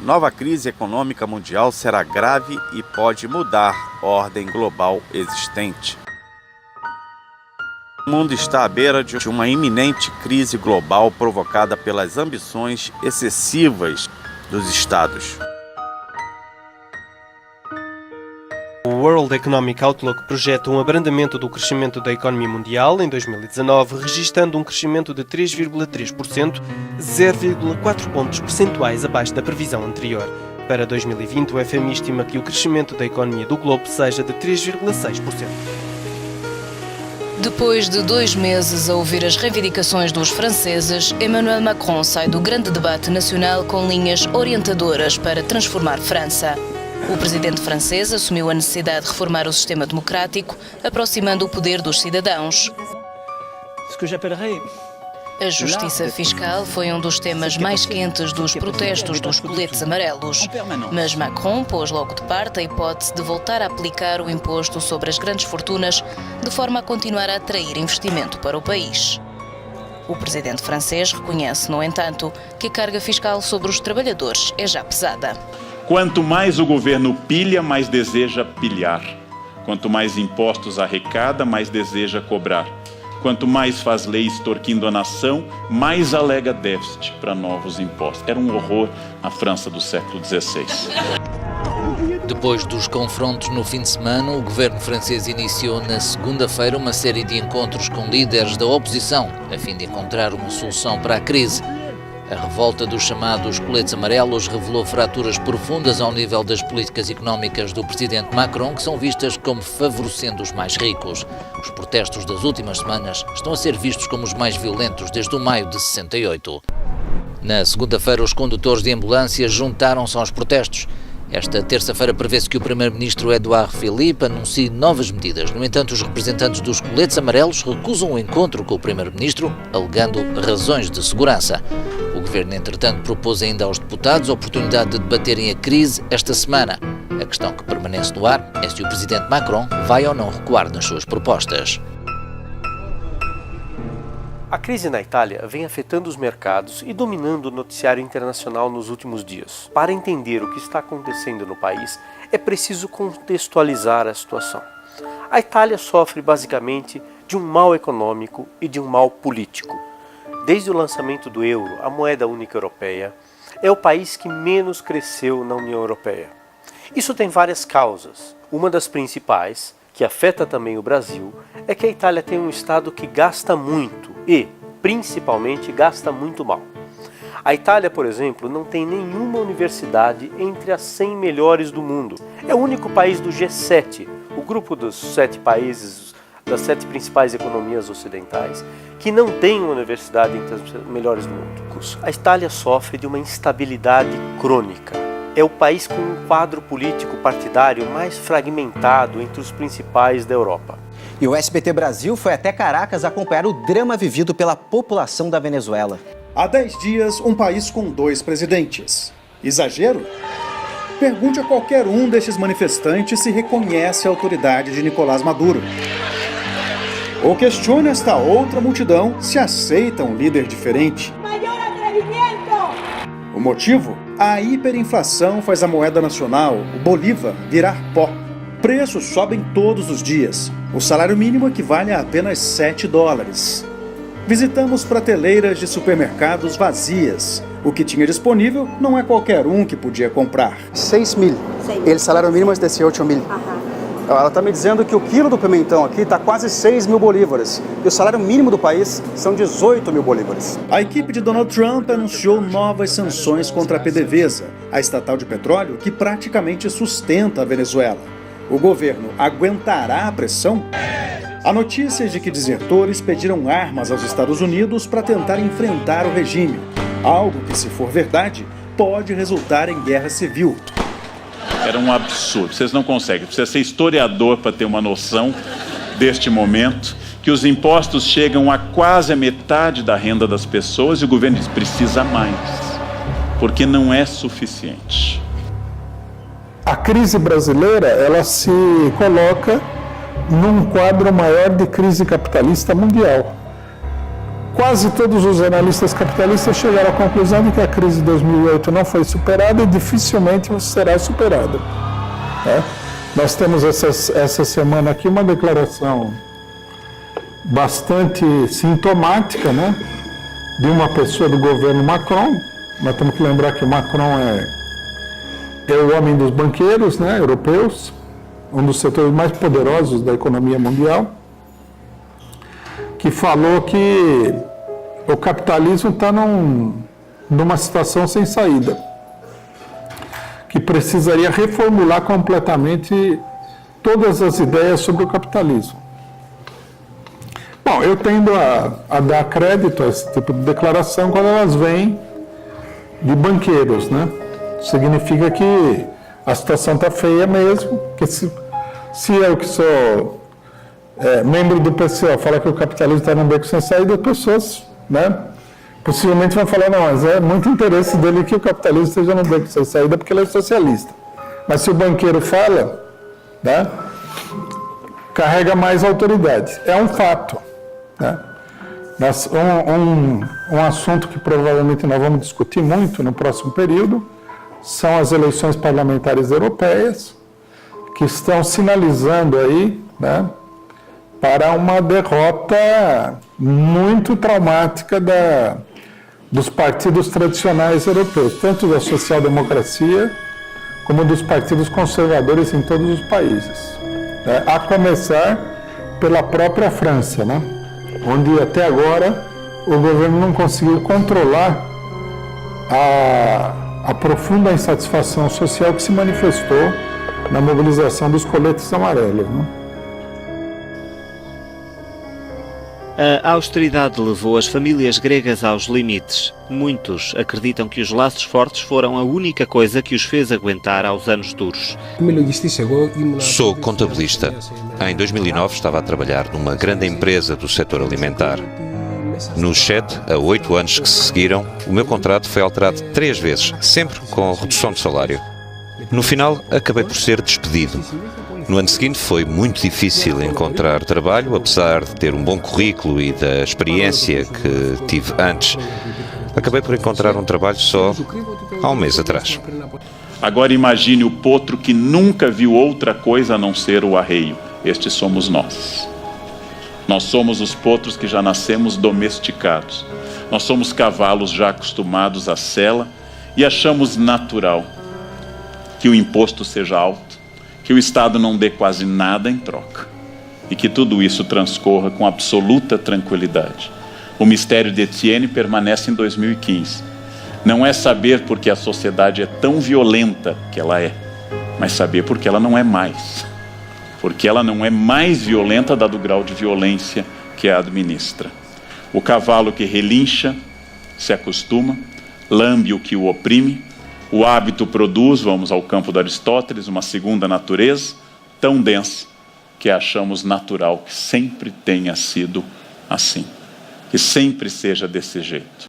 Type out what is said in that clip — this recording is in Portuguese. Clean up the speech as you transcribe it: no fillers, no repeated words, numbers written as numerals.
Nova crise econômica mundial será grave e pode mudar a ordem global existente. O mundo está à beira de uma iminente crise global provocada pelas ambições excessivas dos Estados. O World Economic Outlook projeta um abrandamento do crescimento da economia mundial em 2019, registrando um crescimento de 3,3%, 0,4 pontos percentuais abaixo da previsão anterior. Para 2020, o FMI estima que o crescimento da economia do globo seja de 3,6%. Depois de 2 meses a ouvir as reivindicações dos franceses, Emmanuel Macron sai do grande debate nacional com linhas orientadoras para transformar França. O presidente francês assumiu a necessidade de reformar o sistema democrático, aproximando o poder dos cidadãos. A justiça fiscal foi um dos temas mais quentes dos protestos dos coletes amarelos. Mas Macron pôs logo de parte a hipótese de voltar a aplicar o imposto sobre as grandes fortunas, de forma a continuar a atrair investimento para o país. O presidente francês reconhece, no entanto, que a carga fiscal sobre os trabalhadores é já pesada. Quanto mais o governo pilha, mais deseja pilhar. Quanto mais impostos arrecada, mais deseja cobrar. Quanto mais faz lei extorquindo a nação, mais alega déficit para novos impostos. Era um horror a França do século XVI. Depois dos confrontos no fim de semana, o governo francês iniciou na segunda-feira uma série de encontros com líderes da oposição, a fim de encontrar uma solução para a crise. A revolta dos chamados coletes amarelos revelou fraturas profundas ao nível das políticas económicas do presidente Macron, que são vistas como favorecendo os mais ricos. Os protestos das últimas semanas estão a ser vistos como os mais violentos desde o maio de 68. Na segunda-feira, os condutores de ambulâncias juntaram-se aos protestos. Esta terça-feira prevê-se que o primeiro-ministro Édouard Philippe anuncie novas medidas. No entanto, os representantes dos coletes amarelos recusam o encontro com o primeiro-ministro, alegando razões de segurança. O governo, entretanto, propôs ainda aos deputados a oportunidade de debaterem a crise esta semana. A questão que permanece no ar é se o presidente Macron vai ou não recuar nas suas propostas. A crise na Itália vem afetando os mercados e dominando o noticiário internacional nos últimos dias. Para entender o que está acontecendo no país, é preciso contextualizar a situação. A Itália sofre basicamente de um mal econômico e de um mal político. Desde o lançamento do euro, a moeda única europeia, é o país que menos cresceu na União Europeia. Isso tem várias causas. Uma das principais, que afeta também o Brasil, é que a Itália tem um Estado que gasta muito e, principalmente, gasta muito mal. A Itália, por exemplo, não tem nenhuma universidade entre as 100 melhores do mundo. É o único país do G7, o grupo dos 7 países, das 7 principais economias ocidentais, que não tem uma universidade entre as melhores do mundo. A Itália sofre de uma instabilidade crônica. É o país com um quadro político partidário mais fragmentado entre os principais da Europa. E o SBT Brasil foi até Caracas acompanhar o drama vivido pela população da Venezuela. Há 10 dias, um país com 2 presidentes. Exagero? Pergunte a qualquer um destes manifestantes se reconhece a autoridade de Nicolás Maduro. Ou questione esta outra multidão se aceita um líder diferente. O motivo? A hiperinflação faz a moeda nacional, o Bolívar, virar pó. Preços sobem todos os dias. O salário mínimo equivale a apenas $7. Visitamos prateleiras de supermercados vazias. O que tinha disponível não é qualquer um que podia comprar. 6 mil. O salário mínimo é 18 mil. Ela está me dizendo que o quilo do pimentão aqui está quase 6 mil bolívares. E o salário mínimo do país são 18 mil bolívares. A equipe de Donald Trump anunciou novas sanções contra a PDVSA, a estatal de petróleo que praticamente sustenta a Venezuela. O governo aguentará a pressão? Há notícias de que desertores pediram armas aos Estados Unidos para tentar enfrentar o regime. Algo que, se for verdade, pode resultar em guerra civil. Era um absurdo, vocês não conseguem, precisa ser historiador para ter uma noção deste momento, que os impostos chegam a quase a metade da renda das pessoas e o governo diz, precisa mais, porque não é suficiente. A crise brasileira, ela se coloca num quadro maior de crise capitalista mundial. quase todos os analistas capitalistas chegaram à conclusão de que a crise de 2008 não foi superada e dificilmente será superada. Né? Nós temos essa semana aqui uma declaração bastante sintomática, né, de uma pessoa do governo Macron. Nós temos que lembrar que o Macron é o homem dos banqueiros, né, europeus, um dos setores mais poderosos da economia mundial, que falou que o capitalismo está numa situação sem saída, que precisaria reformular completamente todas as ideias sobre o capitalismo. Bom, eu tendo a dar crédito a esse tipo de declaração quando elas vêm de banqueiros, né? Significa que a situação está feia mesmo, que se eu que sou membro do PCO fala que o capitalismo está num beco sem saída, as pessoas, né, possivelmente vão falar, não, mas é muito interesse dele que o capitalismo esteja num beco sem saída porque ele é socialista. Mas se o banqueiro fala, né, carrega mais autoridade. É um fato. Né? Um assunto que provavelmente nós vamos discutir muito no próximo período são as eleições parlamentares europeias, que estão sinalizando aí, né, para uma derrota muito traumática dos partidos tradicionais europeus, tanto da social-democracia como dos partidos conservadores em todos os países. Né? A começar pela própria França, né? Onde até agora o governo não conseguiu controlar a profunda insatisfação social que se manifestou na mobilização dos coletes amarelos. Né? A austeridade levou as famílias gregas aos limites. Muitos acreditam que os laços fortes foram a única coisa que os fez aguentar aos anos duros. Sou contabilista. Em 2009 estava a trabalhar numa grande empresa do setor alimentar. Nos 7 a 8 anos que se seguiram, o meu contrato foi alterado 3 vezes, sempre com redução de salário. No final, acabei por ser despedido. No ano seguinte foi muito difícil encontrar trabalho, apesar de ter um bom currículo e da experiência que tive antes. Acabei por encontrar um trabalho só há um mês atrás. Agora imagine o potro que nunca viu outra coisa a não ser o arreio. Estes somos nós. Nós somos os potros que já nascemos domesticados. Nós somos cavalos já acostumados à sela e achamos natural que o imposto seja alto, que o Estado não dê quase nada em troca e que tudo isso transcorra com absoluta tranquilidade. O mistério de Etienne permanece em 2015. Não é saber porque a sociedade é tão violenta que ela é, mas saber porque ela não é mais. Porque ela não é mais violenta dado o grau de violência que a administra. O cavalo que relincha se acostuma, lambe o que o oprime, o hábito produz, vamos ao campo de Aristóteles, uma segunda natureza tão densa que achamos natural que sempre tenha sido assim, que sempre seja desse jeito.